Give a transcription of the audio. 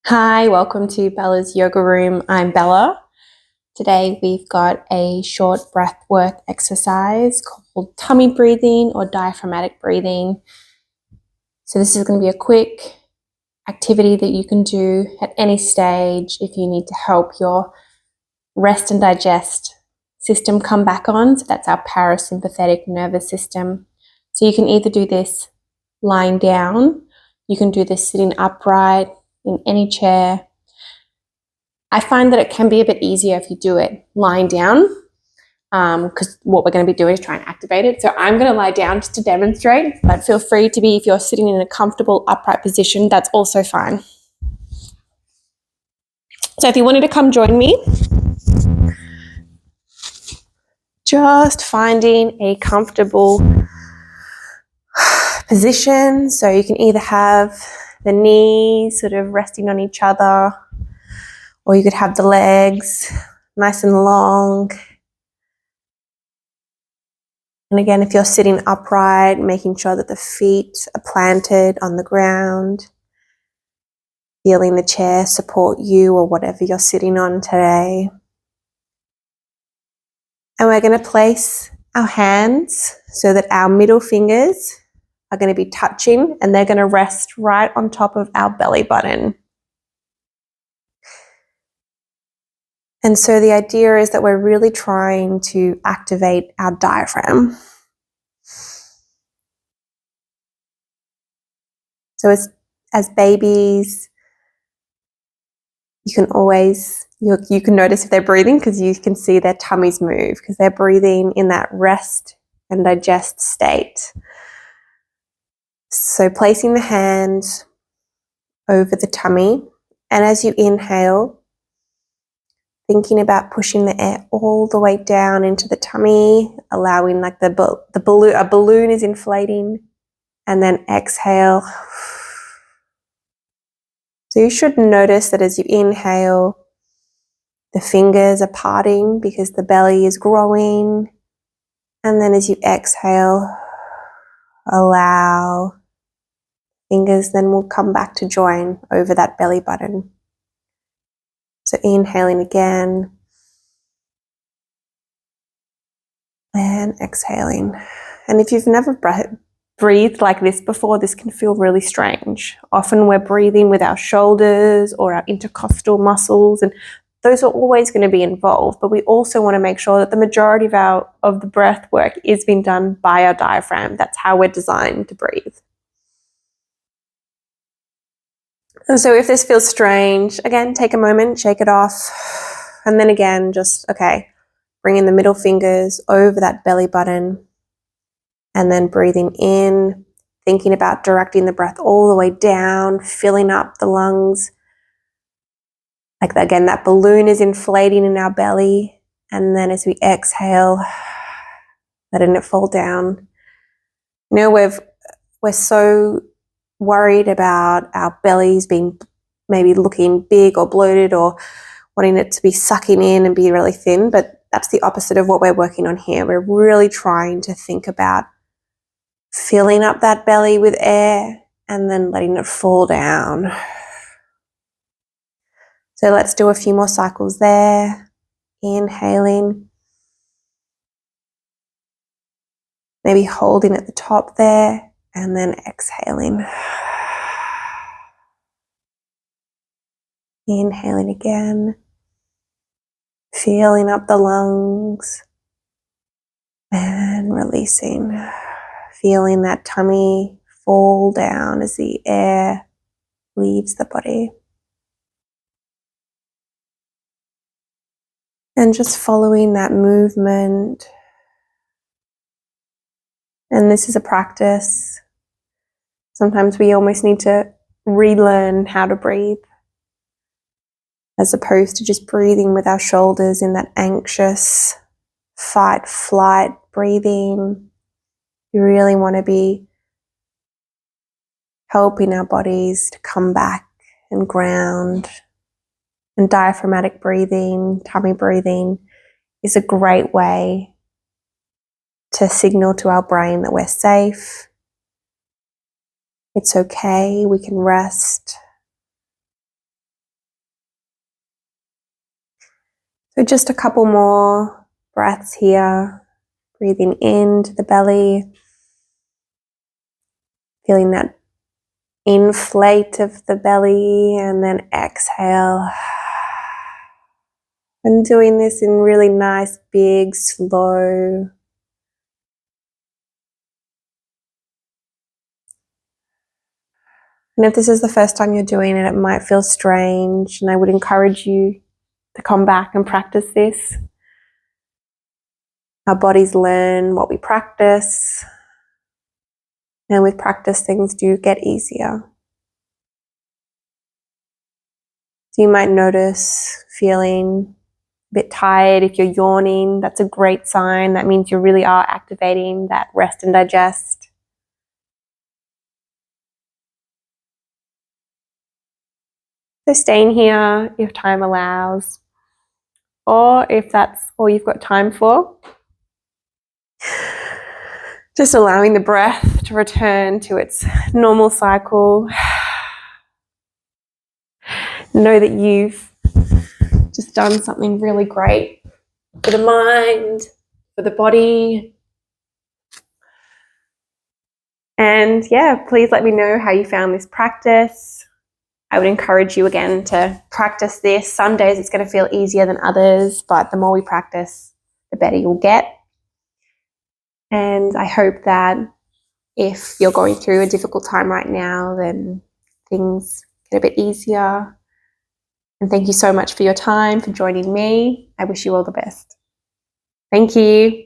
Hi, welcome to Bella's Yoga Room. I'm Bella. Today we've got a short breath work exercise called tummy breathing or diaphragmatic breathing. So this is going to be a quick activity that you can do at any stage if you need to help your rest and digest system come back on. So that's our parasympathetic nervous system. So you can either do this lying down, you can do this sitting upright in any chair. I find that it can be a bit easier if you do it lying down, because what we're going to be doing is try and activate it. So I'm going to lie down just to demonstrate, but feel free to be, if you're sitting in a comfortable upright position, that's also fine. So if you wanted to come join me, just finding a comfortable position. So you can either have the knees sort of resting on each other, or you could have the legs nice and long. And again, if you're sitting upright, making sure that the feet are planted on the ground, feeling the chair support you or whatever you're sitting on today. And we're going to place our hands so that our middle fingers are going to be touching and they're going to rest right on top of our belly button. And so the idea is that we're really trying to activate our diaphragm. So as babies, you can always, you can notice if they're breathing because you can see their tummies move because they're breathing in that rest and digest state. So placing the hands over the tummy, and as you inhale, thinking about pushing the air all the way down into the tummy, allowing like a balloon is inflating, and then exhale. So you should notice that as you inhale, the fingers are parting because the belly is growing. And then as you exhale, allow fingers then will come back to join over that belly button. So inhaling again and exhaling. And if you've never breathed like this before, this can feel really strange. Often we're breathing with our shoulders or our intercostal muscles, and those are always going to be involved, but we also want to make sure that the majority of the breath work is being done by our diaphragm. That's how we're designed to breathe. And so if this feels strange, again, take a moment, shake it off, and then again, bring in the middle fingers over that belly button, and then breathing in, thinking about directing the breath all the way down, filling up the lungs. Like again, that balloon is inflating in our belly, and then as we exhale, letting it fall down. You know, we're so worried about our bellies being maybe looking big or bloated or wanting it to be sucking in and be really thin, but that's the opposite of what we're working on here. We're really trying to think about filling up that belly with air and then letting it fall down. So let's do a few more cycles there. Inhaling, maybe holding at the top there, and then exhaling. Inhaling again, filling up the lungs, and releasing. Feeling that tummy fall down as the air leaves the body. And just following that movement. And this is a practice. Sometimes we almost need to relearn how to breathe, as opposed to just breathing with our shoulders in that anxious fight, flight breathing. You really want to be helping our bodies to come back and ground. And diaphragmatic breathing, tummy breathing is a great way to signal to our brain that we're safe. It's okay, we can rest. So just a couple more breaths here. Breathing into the belly. Feeling that inflate of the belly, and then exhale. And doing this in really nice, big, slow. And if this is the first time you're doing it, it might feel strange, and I would encourage you to come back and practice this. Our bodies learn what we practice, and with practice, things do get easier. So you might notice feeling a bit tired. If you're yawning, that's a great sign. That means you really are activating that rest and digest. So staying here if time allows, or if that's all you've got time for, just allowing the breath to return to its normal cycle. Know that you've just done something really great for the mind, for the body. And yeah, please let me know how you found this practice. I would encourage you again to practice this. Some days it's going to feel easier than others, but the more we practice, the better you'll get. And I hope that if you're going through a difficult time right now, then things get a bit easier. And thank you so much for your time, for joining me. I wish you all the best. Thank you.